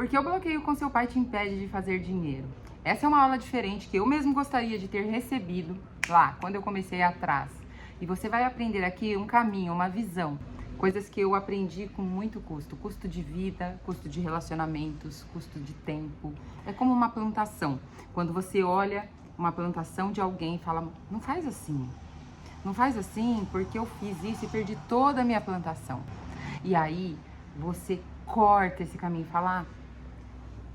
Porque o bloqueio com seu pai te impede de fazer dinheiro. Essa é uma aula diferente que eu mesmo gostaria de ter recebido lá, quando eu comecei atrás. E você vai aprender aqui um caminho, uma visão. Coisas que eu aprendi com muito custo. Custo de vida, custo de relacionamentos, custo de tempo. É como uma plantação. Quando você olha uma plantação de alguém e fala, não faz assim. Não faz assim porque eu fiz isso e perdi toda a minha plantação. E aí você corta esse caminho e fala,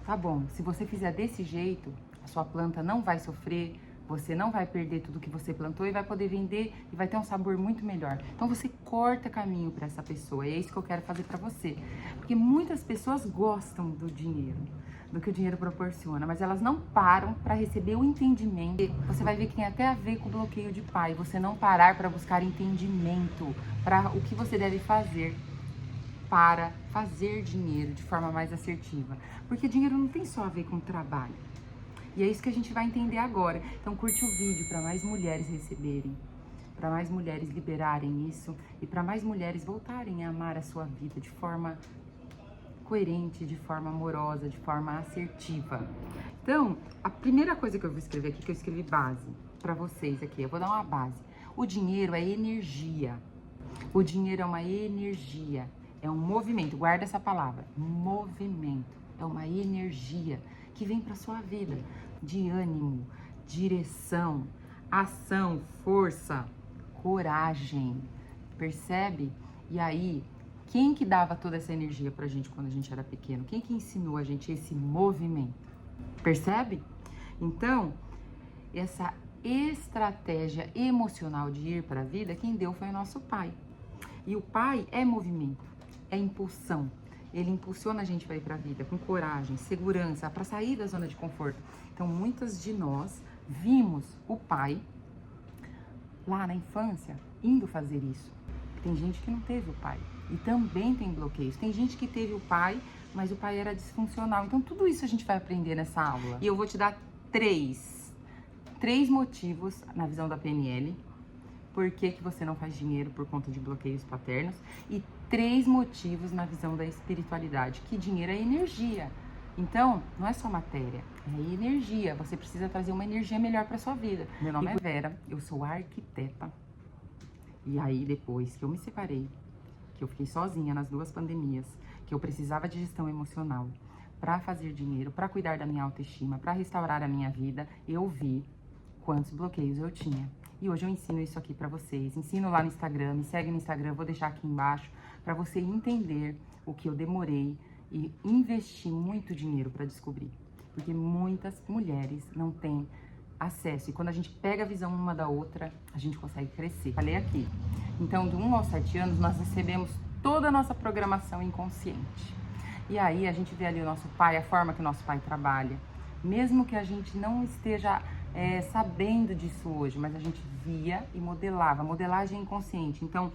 tá bom, se você fizer desse jeito, a sua planta não vai sofrer, você não vai perder tudo que você plantou e vai poder vender e vai ter um sabor muito melhor. Então você corta caminho para essa pessoa, é isso que eu quero fazer para você. Porque muitas pessoas gostam do dinheiro, do que o dinheiro proporciona, mas elas não param para receber o entendimento. Você vai ver que tem até a ver com o bloqueio de pai, você não parar para buscar entendimento para o que você deve fazer para fazer dinheiro de forma mais assertiva. Porque dinheiro não tem só a ver com trabalho. E é isso que a gente vai entender agora. Então curte o vídeo para mais mulheres receberem, para mais mulheres liberarem isso e para mais mulheres voltarem a amar a sua vida de forma coerente, de forma amorosa, de forma assertiva. Então, a primeira coisa que eu vou escrever aqui, que eu escrevi base para vocês aqui, eu vou dar uma base. O dinheiro é energia. O dinheiro é uma energia. É um movimento, guarda essa palavra, movimento, é uma energia que vem para sua vida, de ânimo, direção, ação, força, coragem, percebe? E aí, quem que dava toda essa energia pra gente quando a gente era pequeno? Quem que ensinou a gente esse movimento? Percebe? Então, essa estratégia emocional de ir para a vida, quem deu foi o nosso pai. E o pai é movimento. É impulsão. Ele impulsiona a gente para ir para a vida com coragem, segurança, para sair da zona de conforto. Então, muitas de nós vimos o pai lá na infância indo fazer isso. Tem gente que não teve o pai e também tem bloqueios. Tem gente que teve o pai, mas o pai era disfuncional. Então, tudo isso a gente vai aprender nessa aula. E eu vou te dar três motivos na visão da PNL. Por que que você não faz dinheiro por conta de bloqueios paternos? E 3 motivos na visão da espiritualidade, que dinheiro é energia. Então, não é só matéria, é energia. Você precisa trazer uma energia melhor para sua vida. Meu nome é Vera, eu sou arquiteta. E aí, depois que eu me separei, que eu fiquei sozinha nas 2 pandemias, que eu precisava de gestão emocional para fazer dinheiro, para cuidar da minha autoestima, para restaurar a minha vida, eu vi quantos bloqueios eu tinha. E hoje eu ensino isso aqui pra vocês, ensino lá no Instagram, me segue no Instagram, vou deixar aqui embaixo pra você entender o que eu demorei e investi muito dinheiro pra descobrir. Porque muitas mulheres não têm acesso e quando a gente pega a visão uma da outra, a gente consegue crescer. Falei aqui. Então, de 1 aos 7 anos, nós recebemos toda a nossa programação inconsciente. E aí a gente vê ali o nosso pai, a forma que o nosso pai trabalha. Mesmo que a gente não esteja sabendo disso hoje, mas a gente via e modelava, modelagem inconsciente. Então,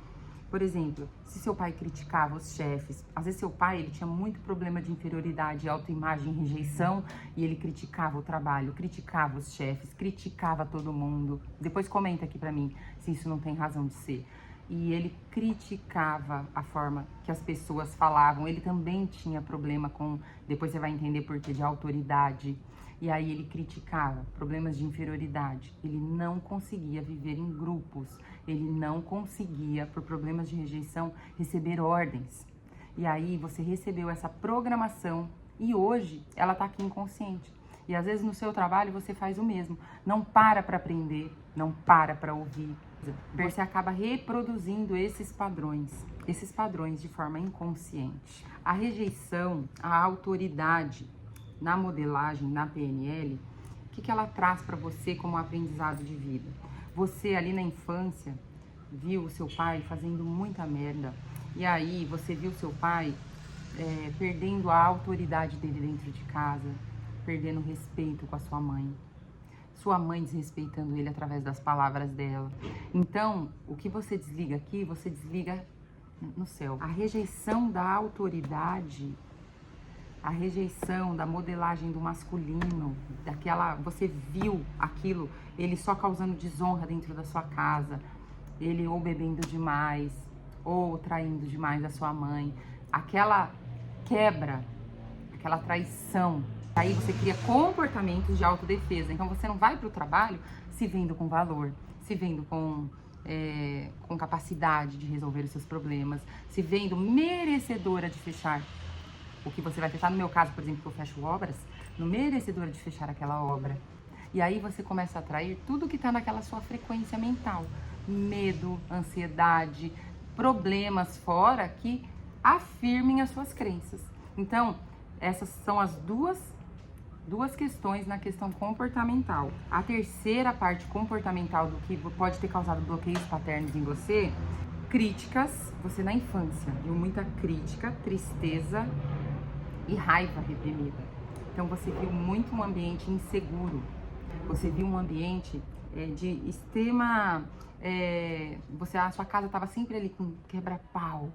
por exemplo, se seu pai criticava os chefes, às vezes seu pai ele tinha muito problema de inferioridade, autoimagem, rejeição, e ele criticava o trabalho, criticava os chefes, criticava todo mundo. Depois comenta aqui pra mim se isso não tem razão de ser. E ele criticava a forma que as pessoas falavam, ele também tinha problema com, depois você vai entender por que, de autoridade. E aí ele criticava problemas de inferioridade, ele não conseguia viver em grupos, ele não conseguia, por problemas de rejeição, receber ordens. E aí você recebeu essa programação e hoje ela tá aqui inconsciente. E às vezes no seu trabalho você faz o mesmo, não para aprender, não para ouvir. Você acaba reproduzindo esses padrões de forma inconsciente. A rejeição, a autoridade, na modelagem, na PNL, o que ela traz para você como aprendizado de vida? Você ali na infância viu o seu pai fazendo muita merda e aí você viu seu pai perdendo a autoridade dele dentro de casa, perdendo respeito com a sua mãe desrespeitando ele através das palavras dela. Então, o que você desliga aqui, você desliga no céu. A rejeição da autoridade, a rejeição da modelagem do masculino, você viu aquilo, ele só causando desonra dentro da sua casa, ele ou bebendo demais, ou traindo demais a sua mãe, aquela aquela traição. Aí você cria comportamentos de autodefesa. Então você não vai para o trabalho se vendo com valor, se vendo com capacidade de resolver os seus problemas, se vendo merecedora de fechar o que você vai fechar. No meu caso, por exemplo, que eu fecho obras, no merecedora de fechar aquela obra. E aí você começa a atrair tudo que está naquela sua frequência mental. Medo, ansiedade, problemas fora que afirmem as suas crenças. Então, essas são as duas questões na questão comportamental. A terceira parte comportamental do que pode ter causado bloqueios paternos em você, críticas. Você na infância viu muita crítica, tristeza e raiva reprimida. Então você viu muito um ambiente inseguro. Você viu um ambiente de extrema... a sua casa estava sempre ali com quebra-pau,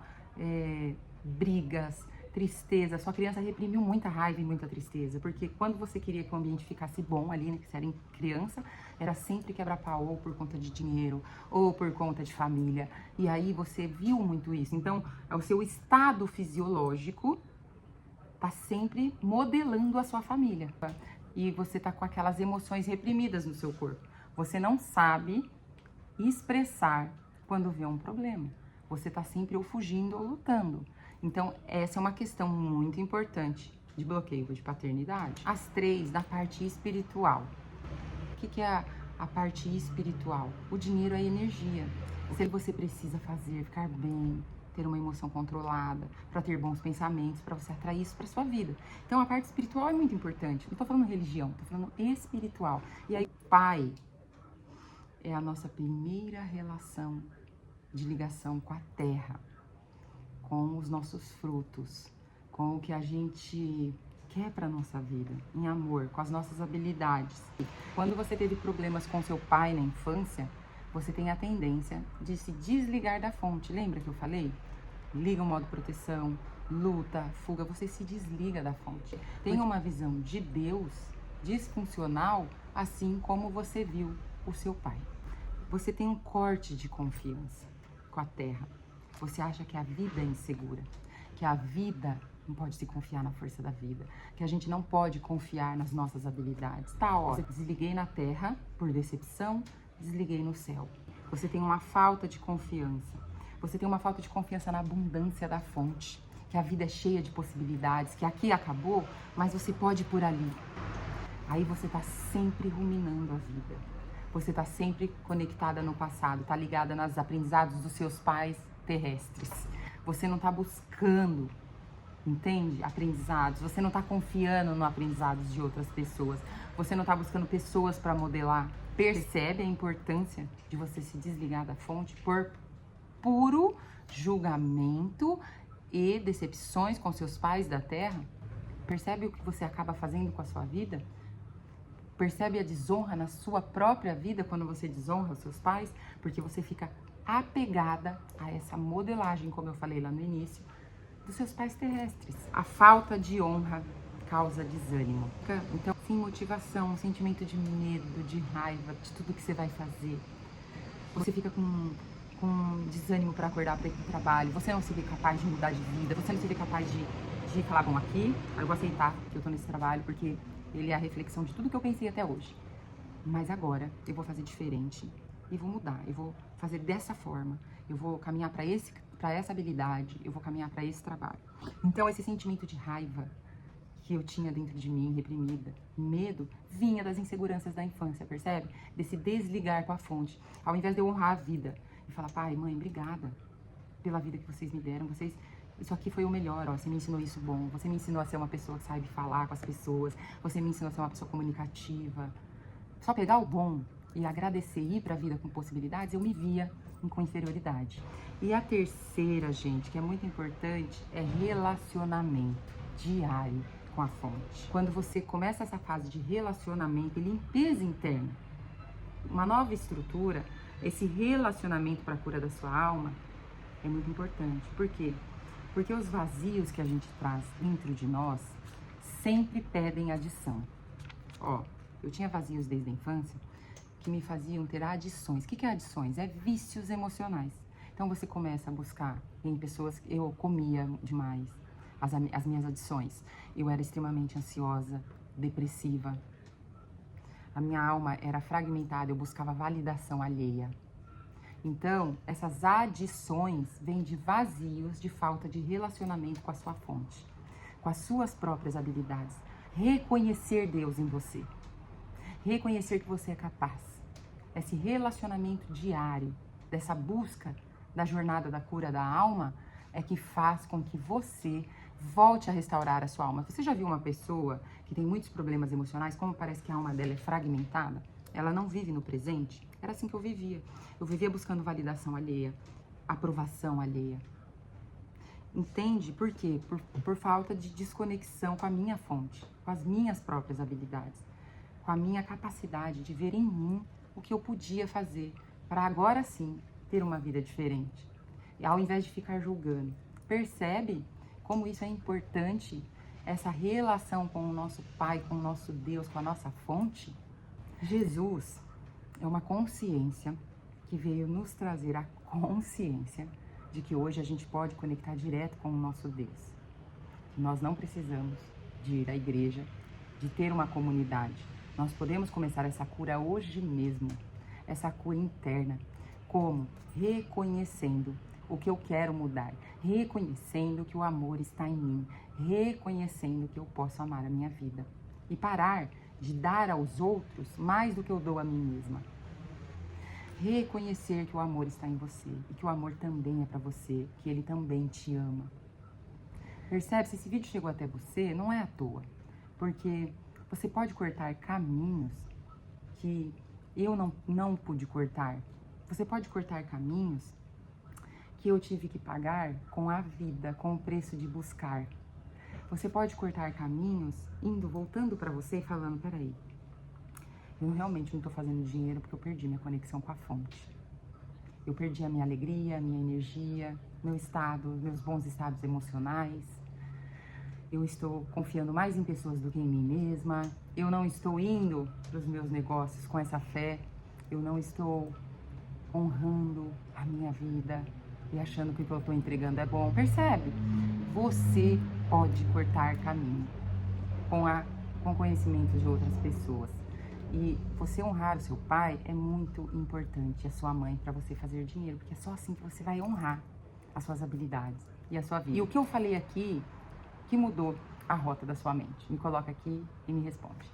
brigas, tristeza. Sua criança reprimiu muita raiva e muita tristeza, porque quando você queria que o ambiente ficasse bom ali, né, que você era criança, era sempre quebra-pau, ou por conta de dinheiro, ou por conta de família. E aí você viu muito isso. Então, o seu estado fisiológico tá sempre modelando a sua família. E você tá com aquelas emoções reprimidas no seu corpo. Você não sabe expressar quando vê um problema. Você tá sempre ou fugindo ou lutando. Então, essa é uma questão muito importante de bloqueio de paternidade. As três, da parte espiritual. O que é a parte espiritual? O dinheiro é energia. Se você precisa fazer, ficar bem, ter uma emoção controlada, para ter bons pensamentos, para você atrair isso para sua vida. Então, a parte espiritual é muito importante. Não tô falando religião, tô falando espiritual. E aí, pai é a nossa primeira relação de ligação com a terra, com os nossos frutos, com o que a gente quer para nossa vida, em amor, com as nossas habilidades. Quando você teve problemas com seu pai na infância, você tem a tendência de se desligar da fonte. Lembra que eu falei? Liga o modo proteção, luta, fuga, você se desliga da fonte. Tem uma visão de Deus disfuncional, assim como você viu o seu pai. Você tem um corte de confiança com a terra. Você acha que a vida é insegura, que a vida não pode se confiar na força da vida, que a gente não pode confiar nas nossas habilidades. Tá, ó, você desliguei na terra por decepção, desliguei no céu. Você tem uma falta de confiança. Você tem uma falta de confiança na abundância da fonte, que a vida é cheia de possibilidades, que aqui acabou, mas você pode ir por ali. Aí você tá sempre ruminando a vida. Você tá sempre conectada no passado, tá ligada nos aprendizados dos seus pais terrestres. Você não tá buscando, entende? Aprendizados. Você não tá confiando no aprendizado de outras pessoas. Você não tá buscando pessoas para modelar. Percebe a importância de você se desligar da fonte por puro julgamento e decepções com seus pais da terra? Percebe o que você acaba fazendo com a sua vida? Percebe a desonra na sua própria vida quando você desonra os seus pais? Porque você fica apegada a essa modelagem, como eu falei lá no início, dos seus pais terrestres. A falta de honra causa desânimo. Então, sem motivação, um sentimento de medo, de raiva, de tudo que você vai fazer. Você fica com desânimo para acordar, para ir pro trabalho. Você não se vê capaz de mudar de vida. Você não se vê capaz de falar, bom, aqui eu vou aceitar que eu tô nesse trabalho, porque ele é a reflexão de tudo que eu pensei até hoje. Mas agora eu vou fazer diferente e vou mudar. Eu vou fazer dessa forma. Eu vou caminhar para essa habilidade. Eu vou caminhar para esse trabalho. Então esse sentimento de raiva que eu tinha dentro de mim, reprimida, medo, vinha das inseguranças da infância, percebe? Desse desligar com a fonte. Ao invés de eu honrar a vida e falar, pai, mãe, obrigada pela vida que vocês me deram. Isso aqui foi o melhor, ó, você me ensinou isso bom, você me ensinou a ser uma pessoa que sabe falar com as pessoas, você me ensinou a ser uma pessoa comunicativa. Só pegar o bom e agradecer e ir pra vida com possibilidades, eu me via com inferioridade. E a terceira, gente, que é muito importante, é relacionamento diário com a fonte. Quando você começa essa fase de relacionamento e limpeza interna, uma nova estrutura, esse relacionamento para a cura da sua alma é muito importante. Por quê? Porque os vazios que a gente traz dentro de nós sempre pedem adição. Ó, eu tinha vazios desde a infância que me faziam ter adições. O que é adições? É vícios emocionais. Então você começa a buscar em pessoas que eu comia demais, as minhas adições. Eu era extremamente ansiosa, depressiva. A minha alma era fragmentada, eu buscava validação alheia. Então, essas adições vêm de vazios, de falta de relacionamento com a sua fonte, com as suas próprias habilidades. Reconhecer Deus em você. Reconhecer que você é capaz. Esse relacionamento diário, dessa busca da jornada da cura da alma, é que faz com que você volte a restaurar a sua alma. Você já viu uma pessoa que tem muitos problemas emocionais, como parece que a alma dela é fragmentada? Ela não vive no presente? Era assim que eu vivia. Eu vivia buscando validação alheia, aprovação alheia. Entende? Por quê? Por falta de desconexão com a minha fonte, com as minhas próprias habilidades, com a minha capacidade de ver em mim o que eu podia fazer para agora sim ter uma vida diferente. E ao invés de ficar julgando. Percebe como isso é importante, essa relação com o nosso Pai, com o nosso Deus, com a nossa fonte? Jesus é uma consciência que veio nos trazer a consciência de que hoje a gente pode conectar direto com o nosso Deus. Nós não precisamos de ir à igreja, de ter uma comunidade. Nós podemos começar essa cura hoje mesmo, essa cura interna. Como? Reconhecendo o que eu quero mudar, reconhecendo que o amor está em mim, reconhecendo que eu posso amar a minha vida e parar de dar aos outros mais do que eu dou a mim mesma. Reconhecer que o amor está em você e que o amor também é para você, que ele também te ama. Percebe? Se esse vídeo chegou até você, não é à toa, porque você pode cortar caminhos que eu não pude cortar. Você pode cortar caminhos que eu tive que pagar com a vida, com o preço de buscar. Você pode cortar caminhos voltando para você e falando, peraí, eu realmente não estou fazendo dinheiro porque eu perdi minha conexão com a fonte. Eu perdi a minha alegria, a minha energia, meu estado, meus bons estados emocionais. Eu estou confiando mais em pessoas do que em mim mesma. Eu não estou indo para os meus negócios com essa fé. Eu não estou honrando a minha vida e achando que o que eu estou entregando é bom. Percebe? Você pode cortar caminho com conhecimento de outras pessoas. E você honrar o seu pai é muito importante, a sua mãe, para você fazer dinheiro, porque é só assim que você vai honrar as suas habilidades e a sua vida. E o que eu falei aqui que mudou a rota da sua mente? Me coloca aqui e me responde.